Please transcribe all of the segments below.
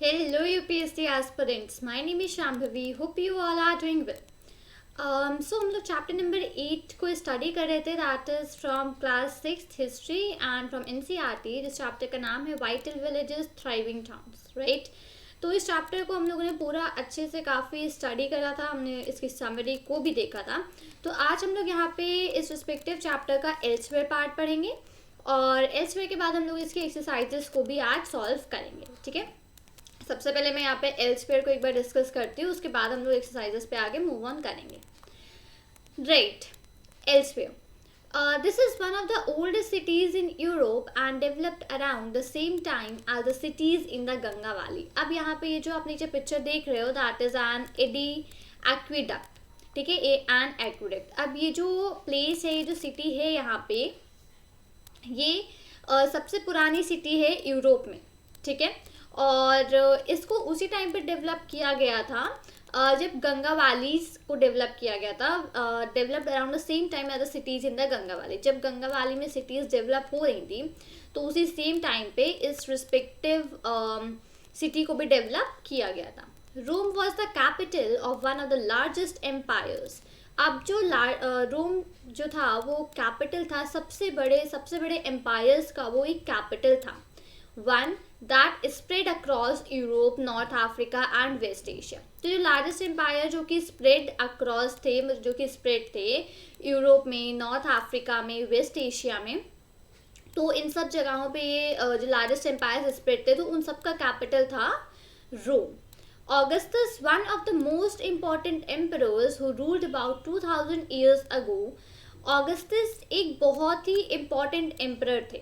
Hello UPSC aspirants, my name is Shambhavi. Hope you all are doing well. So हम लोग chapter number 8 को study कर रहे थे, that is from class 6 history and from NCERT. जिस chapter का नाम है vital villages thriving towns, right. तो इस चैप्टर को हम लोगों ने पूरा अच्छे से काफ़ी स्टडी करा था, हमने इसकी समरी को भी देखा था. तो आज हम लोग यहाँ पे इस रिस्पेक्टिव चैप्टर का एल्सवेयर पार्ट पढ़ेंगे और एल्सवेयर के बाद हम लोग इसके एक्सरसाइजेस को भी आज सॉल्व करेंगे. ठीक है, सबसे पहले मैं यहाँ पे एल्सवेयर को एक बार डिस्कस करती हूँ, उसके बाद हम लोग एक्सरसाइजेस पे आगे मूव ऑन करेंगे. Right, elsewhere. This is one of the oldest cities in Europe and developed around the same time as the cities in the Ganga Valley. अब यहाँ पे ये जो आप नीचे पिक्चर देख रहे हो, that is an eddy aqueduct. ठीक है, an aqueduct. अब ये जो प्लेस है, ये जो सिटी है यहाँ पे, ये सबसे पुरानी सिटी है यूरोप में. ठीक है, और इसको उसी टाइम पे डेवलप किया गया था जब गंगा वैलीज को डेवलप किया गया था. Developed around the same time as the cities in the Ganga valley. जब गंगा वैली में सिटीज़ डेवलप हो रही थी तो उसी सेम टाइम पे इस रिस्पेक्टिव सिटी को भी डेवलप किया गया था. Rome was the capital of one of the largest empires. अब जो रोम जो था वो कैपिटल था, सबसे बड़े एम्पायर्स का वो एक कैपिटल था. One that spread across Europe, North Africa and West Asia. तो जो लार्जेस्ट एम्पायर जो कि स्प्रेड अक्रॉस थे, जो कि स्प्रेड थे यूरोप में, नॉर्थ अफ्रीका में, वेस्ट एशिया में, तो इन सब जगहों पे ये जो लार्जेस्ट एम्पायर स्प्रेड थे तो उन सब का कैपिटल था रोम. Augustus, one of the most important emperors who ruled about 2000 years ago, Augustus एक बहुत ही इम्पॉर्टेंट एम्परर थे.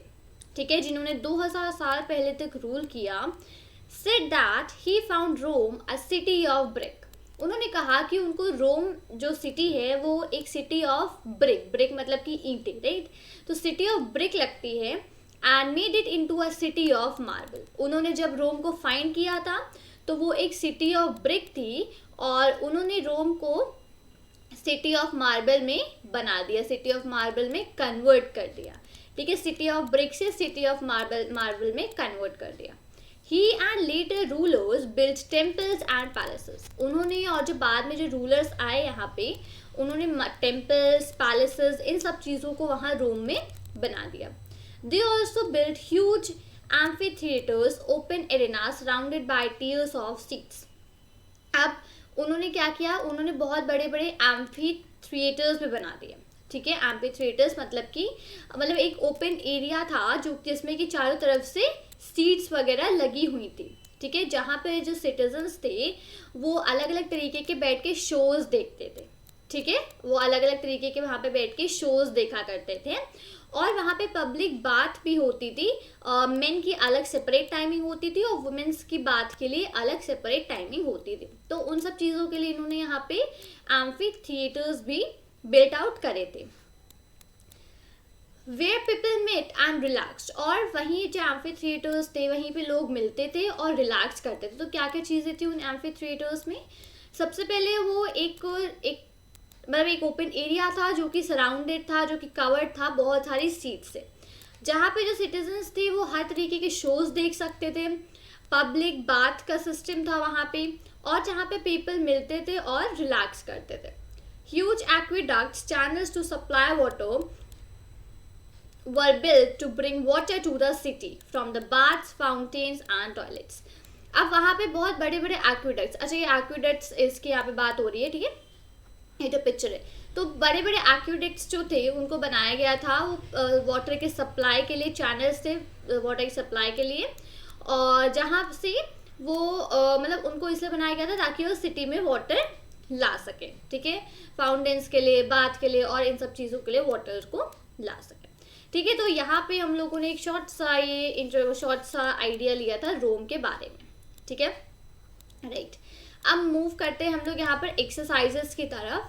ठीक है, जिन्होंने 2000 साल पहले तक रूल किया. said that he found Rome a city of brick. उन्होंने कहा कि उनको रोम जो सिटी है वो एक सिटी ऑफ ब्रिक मतलब कि ईंटें, राइट. तो सिटी ऑफ ब्रिक लगती है and made it into a city of marble. उन्होंने जब रोम को फाइंड किया था तो वो एक सिटी ऑफ ब्रिक थी और उन्होंने रोम को सिटी ऑफ मार्बल में बना दिया, सिटी ऑफ मार्बल में कन्वर्ट कर दिया. ठीक है, सिटी ऑफ ब्रिक से सिटी ऑफ मार्बल में कन्वर्ट कर दिया. He and later rulers built temples and palaces. उन्होंने और जो बाद में जो रूलर्स आए यहाँ पे, उन्होंने टेम्पल्स, पैलेसेस, इन सब चीज़ों को वहाँ रोम में बना दिया. They also built huge amphitheaters, open arenas surrounded by tiers of seats. अब उन्होंने क्या किया, उन्होंने बहुत बड़े बड़े एम्फीथिएटर्स भी बना दिए. ठीक है, एम्फीथिएटर्स मतलब एक ओपन एरिया था जो जिसमें कि चारों तरफ से सीट्स वगैरह लगी हुई थी. ठीक है, जहाँ पे जो सिटीजन्स थे वो अलग अलग तरीके के बैठ के शोज देखते थे. ठीक है, वो अलग अलग तरीके के वहाँ पे बैठ के शोज देखा करते थे और वहाँ पे पब्लिक बात भी होती थी. मेन की अलग सेपरेट टाइमिंग होती थी और वुमेन्स की बात के लिए अलग सेपरेट टाइमिंग होती थी. तो उन सब चीज़ों के लिए इन्होंने यहाँ पे एम्फी थिएटर्स भी बिल्ट आउट करे थे. Where people met and relaxed. और वहीं जो एम्फी थिएटर्स थे वहीं पे लोग मिलते थे और रिलैक्स करते थे. तो क्या क्या चीज़ें थी उन एम्फी थिएटर्स में? सबसे पहले वो एक ओपन एरिया था जो कि सराउंडेड था, जो कि कवर्ड था बहुत सारी सीट से, जहाँ पे जो सिटीजन्स थे वो हर तरीके के शोज देख सकते थे. पब्लिक बात का सिस्टम था वहाँ पे और जहाँ पे पीपल मिलते थे और रिलैक्स करते थे. Huge aqueducts, channels to supply water were built to bring water to the city from the baths, fountains and toilets. अब वहाँ पे बहुत बड़े बड़े एक्वेडक्ट्स, अच्छा ये एक्वेडक्ट्स इसकी यहाँ पे बात हो रही है. ठीक है, ये जो पिक्चर है, तो बड़े बड़े एक्वेडक्ट्स जो थे उनको बनाया गया था वो वाटर के सप्लाई के लिए, चैनल्स थे वाटर की सप्लाई के लिए, और जहाँ से वो मतलब उनको इसलिए बनाया गया था ताकि वो सिटी में वाटर ला सके. ठीक है, फाउंटेन्स के लिए, बाथ के लिए और इन सब चीज़ों के लिए वाटर को ला सके. ठीक है, तो यहाँ पे हम लोगों ने एक शॉर्ट सा आइडिया लिया था रोम के बारे में. ठीक है, राइट. अब मूव करते हैं हम लोग यहाँ पर एक्सरसाइजेस की तरफ.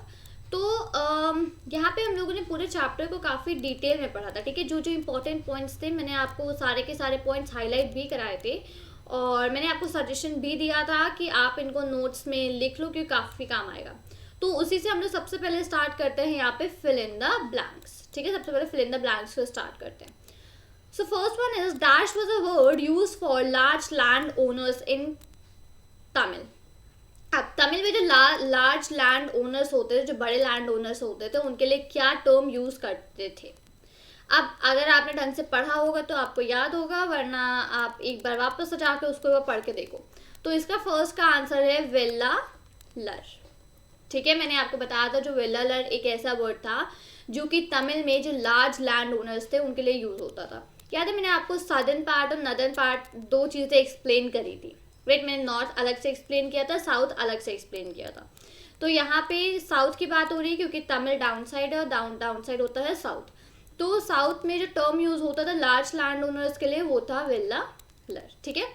तो यहाँ पे हम लोगों ने पूरे चैप्टर को काफ़ी डिटेल में पढ़ा था. ठीक है, जो जो इम्पोर्टेंट पॉइंट्स थे मैंने आपको सारे के सारे पॉइंट्स हाईलाइट भी कराए थे और मैंने आपको सजेशन भी दिया था कि आप इनको नोट्स में लिख लो क्योंकि काफ़ी काम आएगा. तो उसी से हम लोग सबसे पहले स्टार्ट करते हैं यहाँ पे फिल इन द ब्लैंक्स. ठीक है, सबसे पहले फिल इन द ब्लैंक्स को स्टार्ट करते हैं. So first one is dash was a word used for large land owners in Tamil. अब तमिल में जो लार्ज लैंड ओनर्स होते थे, जो बड़े लैंड ओनर्स होते थे, उनके लिए क्या टर्म यूज करते थे। अब अगर आपने ढंग से पढ़ा होगा तो आपको याद होगा, वरना आप एक बार वापस से जाके उसको पढ़ के देखो। तो इसका फर्स्ट का आंसर है वेल्लालर। ठीक है, मैंने आपको बताया था जो वेल्लालर एक ऐसा वर्ड था जो कि तमिल में जो लार्ज लैंड ओनर्स थे उनके लिए यूज होता था। याद है मैंने आपको सदर्न पार्ट और नदर्न पार्ट दो चीज़ें एक्सप्लेन करी थी, राइट। मैंने नॉर्थ अलग से एक्सप्लेन किया था, साउथ अलग से एक्सप्लेन किया था। तो यहाँ पे साउथ की बात हो रही है क्योंकि तमिल डाउन साइड है और डाउन साइड होता है साउथ। तो साउथ में जो टर्म यूज होता था लार्ज लैंड ओनर्स के लिए वो था वेल्लालर। ठीक है,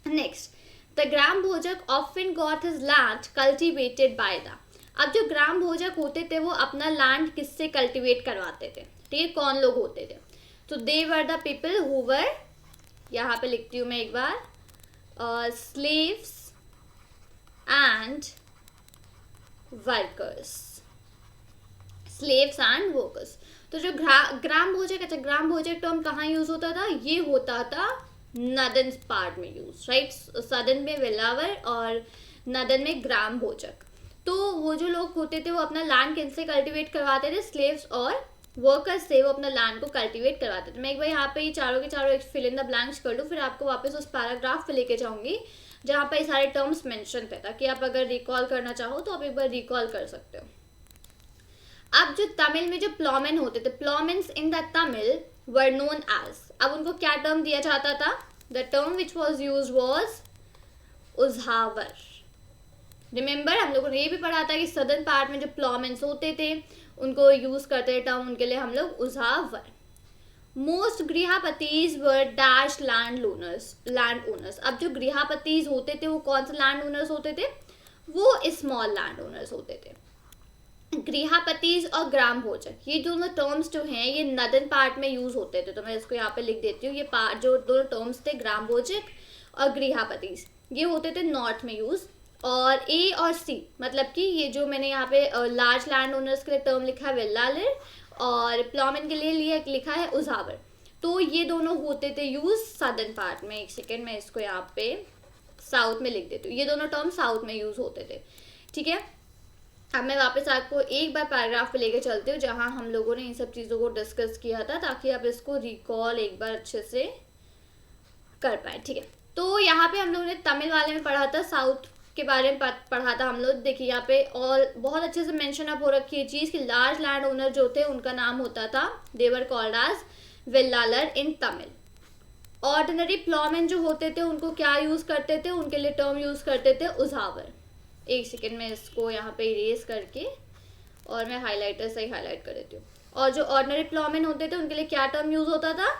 next, the gram Bhojak often got his land cultivated by the. अब जो ग्राम भोजक होते थे वो अपना लैंड किससे कल्टिवेट करवाते थे, ठीक है, कौन लोग होते थे। तो they were the people who were, यहाँ पे लिखती हूँ मैं एक बार, slaves and workers, slaves and workers। तो जो ग्राम भोजक, अच्छा ग्राम भोजक टर्म कहाँ यूज होता था, ये होता था नदन पार्ट में यूज, राइट। सदर्न में वेल्लावर और नदन में ग्राम भोजक। तो वो जो लोग होते थे वो अपना लैंड किनसे कल्टीवेट करवाते थे, स्लेव्स और वर्कर्स से वो अपना लैंड को कल्टीवेट करवाते थे। मैं एक बार यहाँ पे ये चारों के चारों फिल इन द ब्लैंक्स कर दूँ, फिर आपको वापस उस पैराग्राफ पे लेके जाऊंगी जहाँ पे ये सारे टर्म्स मेंशन थे, ताकि आप अगर रिकॉल करना चाहो तो आप एक बार रिकॉल कर सकते हो। अब जो तमिल में जो प्लॉमेन होते थे, ploughmens in the Tamil were known as, अब उनको क्या टर्म दिया जाता था, the term which was use was uzhavar. Remember हम लोगों ने ये भी पढ़ा था कि सदर्न पार्ट में जो प्लॉमेन्स होते थे उनको यूज करते टर्म, उनके लिए हम लोग उजावर। मोस्ट गृहपतिज वर डैश लैंड ओनर्स। अब जो गृहपतिज होते थे वो कौन से लैंड ओनर्स होते थे, वो स्मॉल लैंड ओनर्स होते थे। गृहपतिज और ग्राम भोजक ये दोनों टर्म्स जो हैं ये नदन पार्ट में यूज होते थे। तो मैं इसको यहाँ पे लिख देती हूँ, ये पार्ट जो दोनों टर्म्स थे ग्राम भोजक और गृहपतिज ये होते थे नॉर्थ में यूज। और ए और सी मतलब कि ये जो मैंने यहाँ पे लार्ज लैंड ओनर्स के लिए टर्म लिखा है वेल्लालर और प्लॉमेन के लिए लिखा है उजावर, तो ये दोनों होते थे यूज सदर्न पार्ट में। एक सेकेंड मैं इसको यहाँ पे साउथ में लिख देती हूँ, ये दोनों टर्म साउथ में यूज होते थे। ठीक है, अब मैं वापस आपको एक बार पैराग्राफ पे लेके चलती हूँ जहाँ हम लोगों ने इन सब चीज़ों को डिस्कस किया था, ताकि आप इसको रिकॉल एक बार अच्छे से कर पाए। ठीक है, तो यहाँ पे हम लोगों ने तमिल वाले में पढ़ा था, साउथ के बारे में पढ़ा था हम लोग। देखिए यहाँ पे और बहुत अच्छे से मेंशन अप हो रखी है चीज़ कि लार्ज लैंड ओनर जो थे उनका नाम होता था, देवर कॉल्ड एज वेल्लालर इन तमिल। ऑर्डिनरी प्लॉमेन जो होते थे उनको क्या यूज़ करते थे, उनके लिए टर्म यूज़ करते थे उजावर। एक सेकेंड में इसको यहाँ पे इरेज करके और मैं हाईलाइटर से ही हाईलाइट कर देती हूँ। और जो ऑर्डिनरी प्लॉमेन होते थे उनके लिए क्या टर्म यूज़ होता था,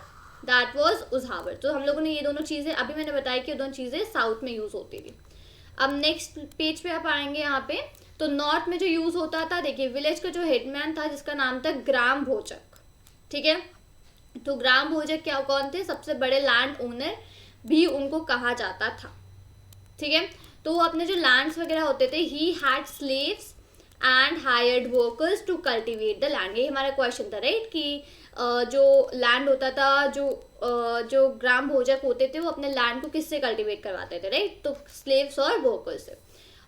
दैट वॉज उजावर। तो हम लोगों ने ये दोनों चीज़ें अभी मैंने बताया कि ये दोनों चीज़ें साउथ में यूज़ होती थी। अब नेक्स्ट पेज पे आप आएंगे यहाँ पे, तो नॉर्थ में जो यूज़ होता था, देखिए विलेज का जो हेडमैन था जिसका नाम था ग्राम भोजक। ठीक है, तो ग्राम भोजक क्या कौन थे, सबसे बड़े लैंड ओनर भी उनको कहा जाता था। ठीक है, तो वो अपने जो लैंड्स वगैरह होते थे, he had slaves and hired workers to cultivate the land. ये हमारा क्वेश्चन था, राइट, कि जो लैंड होता था, जो ग्राम भोजक होते थे वो अपने लैंड को किससे कल्टिवेट करवाते थे, राइट, तो स्लेव्स और वर्कर्स से।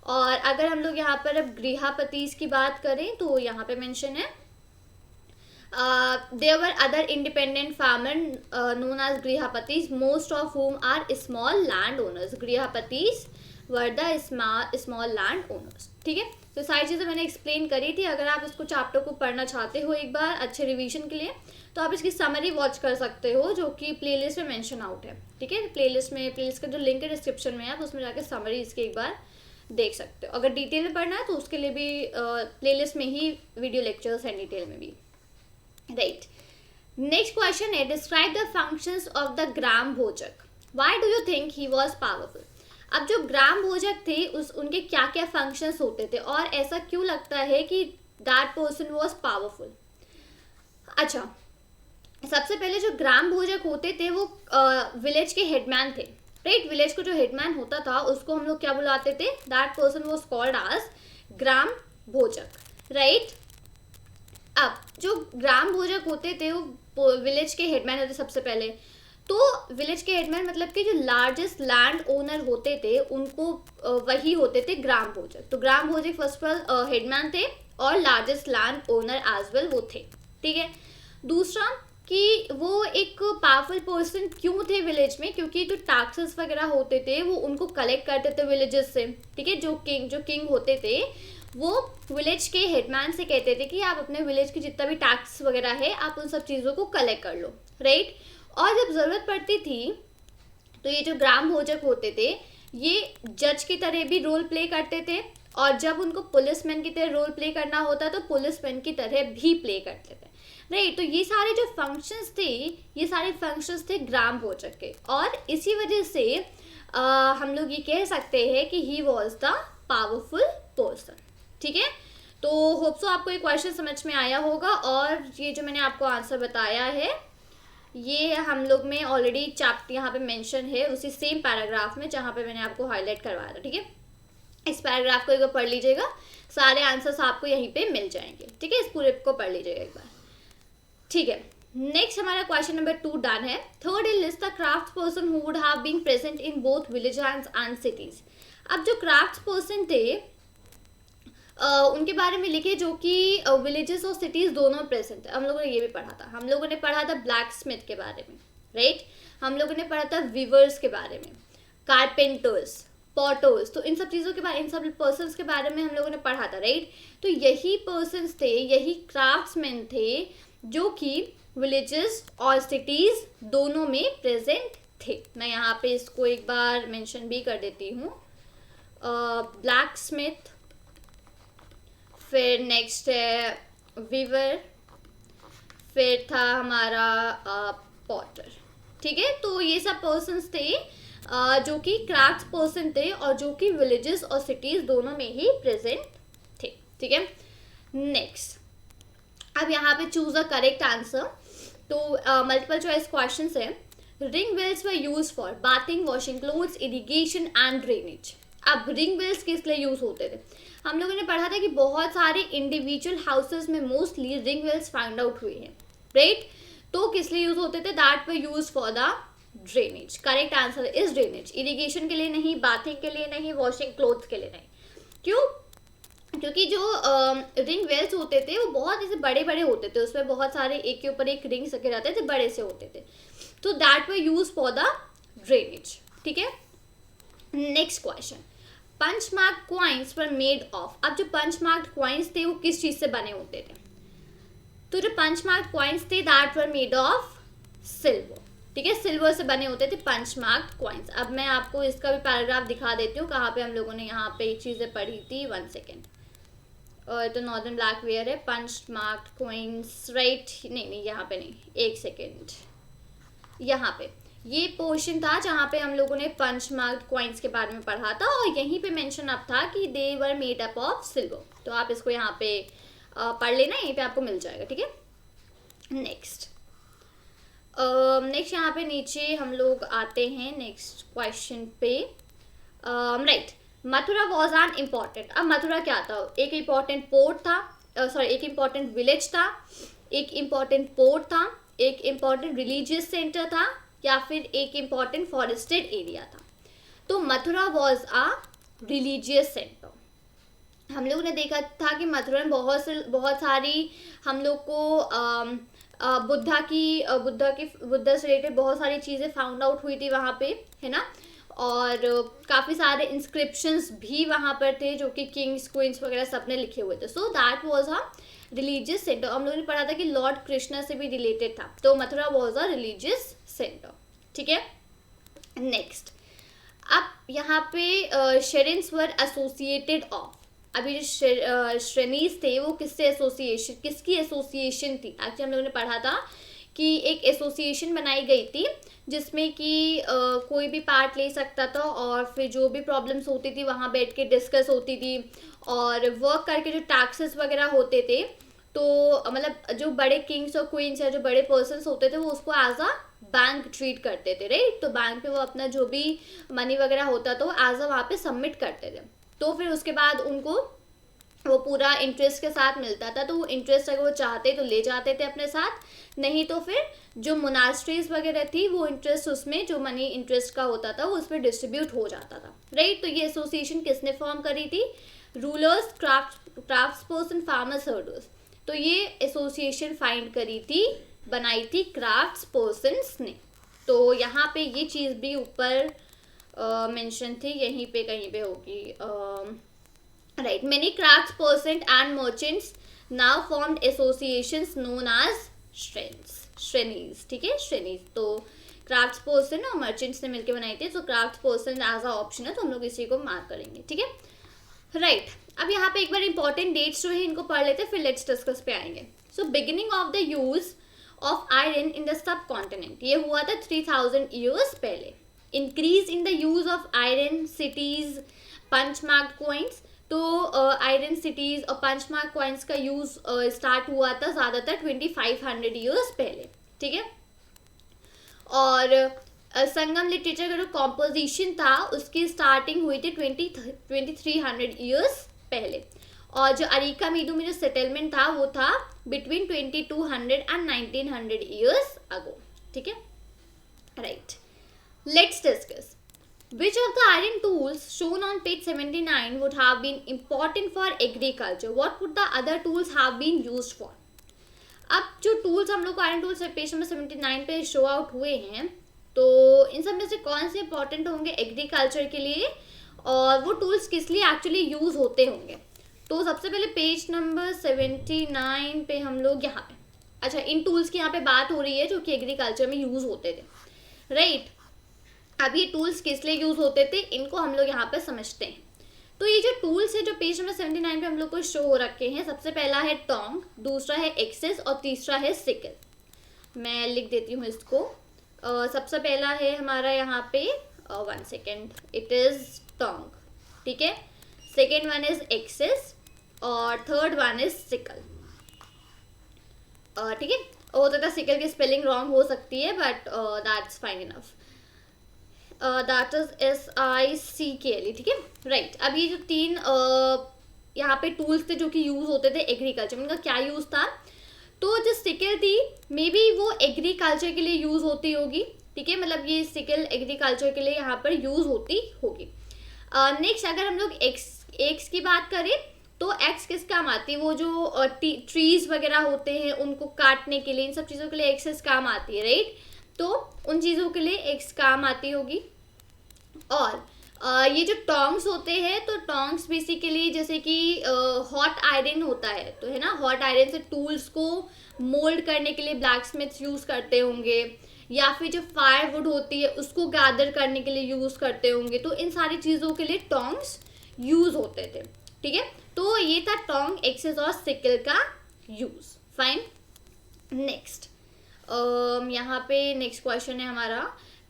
और अगर हम लोग यहाँ पर अब गृहपतिज की बात करें तो यहाँ पे मेंशन है there were other independent farmer known as grihapatis most of whom are small land owners. Grihapatis were the small land owners. ठीक है, तो सारी चीज़ें मैंने एक्सप्लेन करी थी। अगर आप इसको चैप्टर को पढ़ना चाहते हो एक बार अच्छे रिवीजन के लिए, तो आप इसकी समरी वॉच कर सकते हो जो कि प्लेलिस्ट में मेंशन आउट है। ठीक है, प्लेलिस्ट का जो लिंक है डिस्क्रिप्शन में है, आप उसमें जाकर समरी इसकी एक बार देख सकते हो। अगर डिटेल में पढ़ना है तो उसके लिए भी प्लेलिस्ट में ही वीडियो लेक्चर्स हैं डिटेल में भी, राइट। नेक्स्ट क्वेश्चन है, describe the functions of the gram bhojak. Why do you think he was powerful. अब जो ग्राम भोजक थे उनके क्या क्या फंक्शंस होते थे और ऐसा क्यों लगता है कि दैट पर्सन वॉज पावरफुल। अच्छा, सबसे पहले जो ग्राम भोजक होते थे वो विलेज के हेडमैन थे, राइट। विलेज को जो हेडमैन होता था उसको हम लोग क्या बुलाते थे, that person was called as gram bhojak, right. अब जो ग्राम भोजक होते थे वो विलेज के हेडमैन होते सबसे पहले, तो विलेज के हेडमैन मतलब कि जो लार्जेस्ट लैंड ओनर होते थे उनको वही होते थे ग्राम भोजक। तो ग्राम भोजक फर्स्ट ऑफ ऑल हेडमैन थे और largest land owner as well वो थे, ठीक है। दूसरा कि वो एक पावरफुल पर्सन क्यों थे विलेज में, क्योंकि जो टैक्सेस वगैरह होते थे वो उनको कलेक्ट करते थे विलेजेस से, ठीक है। जो किंग होते थे वो विलेज के हेडमैन से कहते थे कि आप अपने विलेज की जितना भी टैक्स वगैरह है आप उन सब चीज़ों को कलेक्ट कर लो, राइट। और जब ज़रूरत पड़ती थी तो ये जो ग्राम भोजक होते थे ये जज की तरह भी रोल प्ले करते थे, और जब उनको पुलिसमैन की तरह रोल प्ले करना होता तो पुलिसमैन की तरह भी प्ले करते थे, राइट। तो ये सारे जो फंक्शंस थे ये सारे फंक्शंस थे ग्राम भोजक के, और इसी वजह से हम लोग ये कह सकते हैं कि he was the powerful person, ठीक है। तो होप सो आपको ये क्वेश्चन समझ में आया होगा, और ये जो मैंने आपको आंसर बताया है ये हम लोग में ऑलरेडी चैप्टर यहाँ पे मेंशन है उसी सेम पैराग्राफ में जहाँ पे मैंने आपको हाईलाइट करवाया था, ठीक है। इस पैराग्राफ को एक बार पढ़ लीजिएगा, सारे आंसर्स आपको यहीं पे मिल जाएंगे, ठीक है। इस पूरे को पढ़ लीजिएगा एक बार, ठीक है। नेक्स्ट हमारा क्वेश्चन नंबर 2 डन है। Third is list the craft person who would have been present in both village and cities. अब जो क्राफ्ट पर्सन थे उनके बारे में लिखे जो कि विलेजेस और सिटीज दोनों में प्रेजेंट है। हम लोगों ने ये भी पढ़ा था, हम लोगों ने पढ़ा था ब्लैक स्मिथ के बारे में, राइट। हम लोगों ने पढ़ा था वीवर्स के बारे में, कारपेंटर्स, पॉटर्स, तो इन सब चीज़ों के बारे, इन सब पर्सन्स के बारे में हम लोगों ने पढ़ा था, राइट। तो यही पर्सन्स थे, यही क्राफ्ट्समैन थे जो कि विलेजेस और सिटीज दोनों में प्रेजेंट थे। मैं यहाँ पे इसको एक बार मेंशन भी कर देती हूँ। ब्लैक स्मिथ, फिर नेक्स्ट है वीवर, फिर था हमारा पॉटर, ठीक है। तो ये सब पर्सन्स थे जो कि क्राफ्ट पर्सन थे और जो कि विलेजेस और सिटीज दोनों में ही प्रेजेंट थे, ठीक है। नेक्स्ट, अब यहाँ पे चूज अ करेक्ट आंसर। तो मल्टीपल चॉइस क्वेश्चंस है। Ring wells were use for bathing, washing clothes, irrigation and drainage. अब रिंग वेल्स किस लिए यूज होते थे? हम लोगों ने पढ़ा था कि बहुत सारे इंडिविजुअल हाउसेस में mostly ring wells find out हुए हैं, राइट। तो किस लिए यूज होते थे? That were use for the drainage. Correct answer is drainage. Irrigation के लिए नहीं, बाथिंग के लिए नहीं, वॉशिंग क्लोथ्स के लिए नहीं। क्यों? क्योंकि जो रिंग वेल्स होते थे वो बहुत ऐसे बड़े बड़े होते थे, उसमें बहुत सारे एक के ऊपर एक रिंग्स रखे रहते थे, बड़े से होते थे, तो that were use for the drainage, ठीक है। Next question, punch mark coins were made of. अब जो पंच मार्क क्वाइंस थे वो किस चीज से बने होते थे? तो जो पंच मार्क क्वाइंस थे that were made of silver, ठीक है। सिल्वर से बने होते थे पंच मार्क क्वाइंस। अब मैं आपको इसका भी पैराग्राफ दिखा देती हूँ कहाँ पे हम लोगों ने यहाँ पे चीजें पढ़ी थी। 1 सेकेंड। तो नॉर्दर्न ब्लैक वेयर है, पंच मार्क क्वाइंस, राइट। नहीं, यहाँ पे नहीं, 1 सेकेंड। यहाँ पे ये पोर्शन था जहाँ पे हम लोगों ने पंच मार्क क्वाइंस के बारे में पढ़ा था, और यहीं पे मेंशन अप था कि they were made up of silver. तो आप इसको यहाँ पे पढ़ लेना, यहीं पे आपको मिल जाएगा, ठीक है। नेक्स्ट यहाँ पे नीचे हम लोग आते हैं नेक्स्ट क्वेश्चन पे। Right, Mathura was an important. अब मथुरा क्या था? एक इम्पॉर्टेंट पोर्ट था, एक इम्पॉर्टेंट विलेज था, एक इम्पॉर्टेंट पोर्ट था, एक इम्पॉर्टेंट रिलीजियस सेंटर था, या फिर एक इम्पॉर्टेंट फॉरेस्टेड एरिया था। तो Mathura was a religious centre. हम लोगों ने देखा था कि मथुरा में बहुत सारी हम लोग को बुद्धा से रिलेटेड बहुत सारी चीज़ें फाउंड आउट हुई थी वहाँ पे, है ना। और काफ़ी सारे इंस्क्रिप्शंस भी वहाँ पर थे जो कि किंग्स क्वींस वगैरह सबने लिखे हुए थे। So that was a religious centre. हम लोगों ने पढ़ा था कि लॉर्ड कृष्णा से भी रिलेटेड था, तो Mathura was a religious centre, ठीक है। नेक्स्ट, अब यहाँ पे शेरेंस वर एसोसिएटेड ऑफ। अभी जो श्रेणीज थे वो किसकी एसोसिएशन थी? एक्चुअली हम लोगों ने पढ़ा था कि एक एसोसिएशन बनाई गई थी जिसमें कि कोई भी पार्ट ले सकता था, और फिर जो भी प्रॉब्लम्स होती थी वहाँ बैठ के डिस्कस होती थी, और वर्क करके जो टैक्सेस वगैरह होते थे, तो मतलब जो बड़े किंग्स और क्वींस या जो बड़े पर्सन्स होते थे वो उसको एज अ बैंक ट्रीट करते थे, राइट। तो बैंक पे वो अपना जो भी मनी वगैरह होता था वो एज अ वहाँ पे सबमिट करते थे। तो फिर उसके बाद उनको वो पूरा इंटरेस्ट के साथ मिलता था, तो वो इंटरेस्ट अगर वो चाहते तो ले जाते थे अपने साथ, नहीं तो फिर जो मोनास्ट्रीज वगैरह थी वो इंटरेस्ट उसमें जो मनी इंटरेस्ट का होता था वो उस पर डिस्ट्रीब्यूट हो जाता था, राइट। तो ये एसोसिएशन किसने फॉर्म करी थी? Rulers, craftspersons, farmers, herders. तो ये एसोसिएशन फाइंड करी थी, बनाई थी क्राफ्ट्स पर्सन्स ने। तो यहाँ पे ये चीज़ भी ऊपर मेंशन थी, यहीं पे कहीं पे होगी, right. Many craftspersons and merchants now formed associations known as श्रेणीज, ठीक है, श्रेणीज। तो क्राफ्ट्स पर्सन और मर्चेंट्स ने मिलकर बनाई थी, तो crafts person as a option है, तो हम लोग इसी को मार्क करेंगे, ठीक है, राइट। अब यहाँ पे एक बार इंपॉर्टेंट डेट्स जो है इनको पढ़ लेते हैं, फिर लेट्स डिस्कस पे आएंगे। So beginning of the use of iron in the subcontinent, ये हुआ था 3000 ईयर्स पहले। Increase in the use of iron cities, punch marked coins. तो आयरन सिटीज और पंच मार्क कॉइन्स का यूज स्टार्ट हुआ था ज़्यादातर 2500 ईयर्स पहले, ठीक है। और संगम लिटरेचर का जो कॉम्पोजिशन था उसकी स्टार्टिंग हुई थी 2300 ईयर्स पहले। और जो अरिका मीदू में जो सेटलमेंट था वो था बिटवीन 2200 एंड 1900 ईयर्स अगो, ठीक है, right. Let's discuss which of the iron tools shown on page 79 would have been important for agriculture? What would the other tools have been used for? अब जो tools हम लोग को iron tools page number 79 पे show out हुए हैं, तो इन सब में से कौन से इंपॉर्टेंट होंगे एग्रीकल्चर के लिए, और वो टूल्स किस लिए एक्चुअली यूज होते होंगे? तो सबसे पहले पेज नंबर 79 पे हम लोग यहाँ पे, अच्छा, इन टूल्स की यहाँ पे बात हो रही है जो कि एग्रीकल्चर में यूज होते थे, राइट। अब ये टूल्स किस लिए यूज होते थे इनको हम लोग यहाँ पे समझते हैं। तो ये जो टूल्स है जो पेज नंबर 79 पे हम लोग को शो हो रखे हैं, सबसे पहला है टोंग, दूसरा है एक्सेस और तीसरा है सिकल। मैं लिख देती हूँ इसको। सबसे पहला है हमारा यहाँ पे 1 सेकेंड, इट इज टोंग, ठीक है, सेकेंड वन इज एक्सेस और थर्ड वन इज सिकल, ठीक है। हो सकता है सिकल की स्पेलिंग रॉन्ग हो सकती है, but that's fine enough. That is SICKL, ठीक है, राइट। अब ये जो तीन यहाँ पे टूल्स थे जो कि यूज होते थे एग्रीकल्चर में, इनका क्या यूज था? तो जो सिकल थी मे बी वो एग्रीकल्चर के लिए यूज होती होगी, ठीक है, मतलब ये सिकल एग्रीकल्चर के लिए यहाँ पर यूज होती होगी। नेक्स्ट अगर हम लोग एक्स की बात करें तो एक्स किस काम आती है? वो जो ट्रीज वगैरह होते हैं उनको काटने के लिए, इन सब चीज़ों के लिए एक्सेस काम आती है, राइट। तो उन चीज़ों के लिए एक्स काम आती होगी। और ये जो टोंग्स होते हैं, तो टोंग्स बेसिकली जैसे कि हॉट आयरन होता है, तो है ना, हॉट आयरन से टूल्स को मोल्ड करने के लिए ब्लैक स्मिथ्स यूज़ करते होंगे, या फिर जो फायरवुड होती है उसको गैदर करने के लिए यूज़ करते होंगे। तो इन सारी चीज़ों के लिए टोंग्स यूज़ होते थे, ठीक है। तो ये था टोंग, एक्सेस और सिकल का यूज़, फाइन। नेक्स्ट यहाँ पे नेक्स्ट क्वेश्चन है हमारा,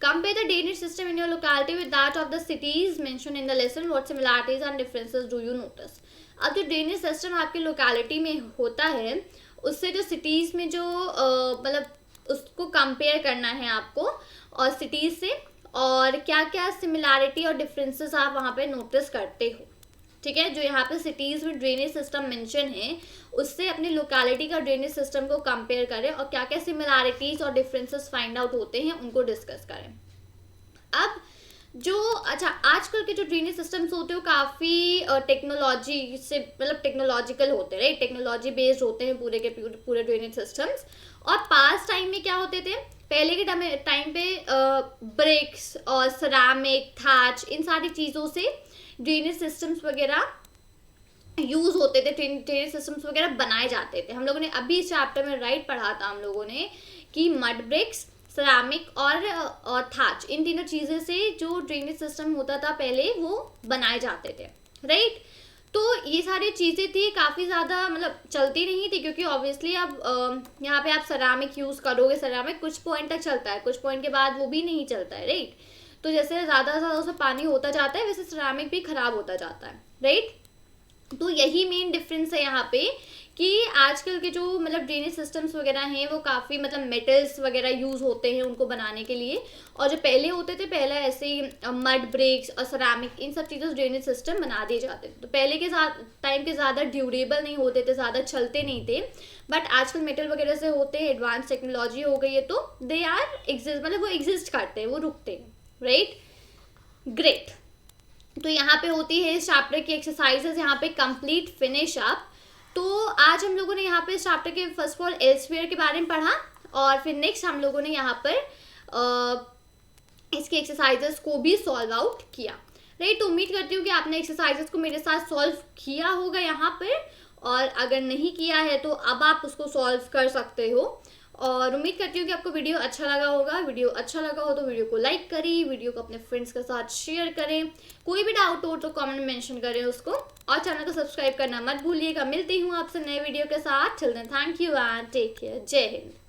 compare the drainage system in your locality with that of the cities mention in the lesson, what similarities and differences do you notice? अब जो ड्रेनेज सिस्टम आपकी locality में होता है उससे जो सिटीज में जो मतलब उसको कंपेयर करना है आपको और सिटीज से, और क्या क्या सिमिलरिटी और डिफरेंसेस आप वहाँ पे नोटिस करते हो, ठीक है। जो यहाँ पे सिटीज में ड्रेनेज सिस्टम मेंशन है उससे अपनी लोकेलिटी का ड्रेनेज सिस्टम को कंपेयर करें और क्या क्या सिमिलरिटीज और डिफरेंसेस फाइंड आउट होते हैं उनको डिस्कस करें। अब जो अच्छा आजकल के जो ड्रेनेज सिस्टम्स होते हैं वो काफ़ी टेक्नोलॉजी से मतलब टेक्नोलॉजिकल होते हैं, राइट, टेक्नोलॉजी बेस्ड होते हैं पूरे के पूरे ड्रेनेज सिस्टम्स। और पास टाइम में क्या होते थे, पहले के टाइम पे ब्रिक्स और सरामिक, थाच, इन सारी चीज़ों से ड्रेनेज सिस्टम्स वगैरह यूज होते थे, ड्रेनेज सिस्टम्स वगैरह बनाए जाते थे। हम लोगों ने अभी इस चैप्टर में राइट पढ़ा था हम लोगों ने कि मड ब्रिक्स, सरामिक और थाच, इन तीनों चीज़ें से जो ड्रेनेज सिस्टम होता था पहले वो बनाए जाते थे, राइट। तो ये सारी चीज़ें थी काफ़ी ज़्यादा मतलब चलती नहीं थी, क्योंकि ऑब्वियसली अब यहाँ पे आप सरामिक यूज़ करोगे, सरामिक कुछ पॉइंट तक चलता है, कुछ पॉइंट के बाद वो भी नहीं चलता है, राइट। तो जैसे ज़्यादा से ज़्यादा उसमें पानी होता जाता है वैसे सरामिक भी ख़राब होता जाता है, राइट। तो यही मेन डिफरेंस है यहाँ पे कि आजकल के जो मतलब ड्रेनेज सिस्टम्स वगैरह हैं वो काफ़ी मतलब मेटल्स वगैरह यूज़ होते हैं उनको बनाने के लिए, और जो पहले होते थे पहले ऐसे ही मड ब्रिक्स और सरामिक इन सब चीज़ों से ड्रेनेज सिस्टम बना दिए जाते थे। तो पहले के टाइम के ज़्यादा ड्यूरेबल नहीं होते थे, ज़्यादा चलते नहीं थे, बट आजकल मेटल वगैरह से होते हैं, एडवांस टेक्नोलॉजी हो गई है, तो दे आर एग्जिस्ट, मतलब वो एग्जिस्ट करते हैं, वो रुकते हैं, राइट। ग्रेट। तो यहाँ पे होती है इस चैप्टर की एक्सरसाइजेस यहाँ पे कंप्लीट फिनिश अप। तो आज हम लोगों ने यहाँ पे इस चैप्टर के फर्स्ट ऑफ ऑल एल्सवेयर के बारे में पढ़ा, और फिर नेक्स्ट हम लोगों ने यहाँ पर इसके एक्सरसाइजेस को भी सॉल्व आउट किया, राइट। तो उम्मीद करती हूँ कि आपने एक्सरसाइजेस को मेरे साथ सॉल्व किया होगा यहाँ पर, और अगर नहीं किया है तो अब आप उसको सॉल्व कर सकते हो। और उम्मीद करती हूँ कि आपको वीडियो अच्छा लगा होगा। वीडियो अच्छा लगा हो तो वीडियो को लाइक करें, वीडियो को अपने फ्रेंड्स के साथ शेयर करें, कोई भी डाउट हो तो कमेंट में मेंशन करें उसको, और चैनल को सब्सक्राइब करना मत भूलिएगा। मिलती हूँ आपसे नए वीडियो के साथ। Till then thank you and take care. Jai Hind.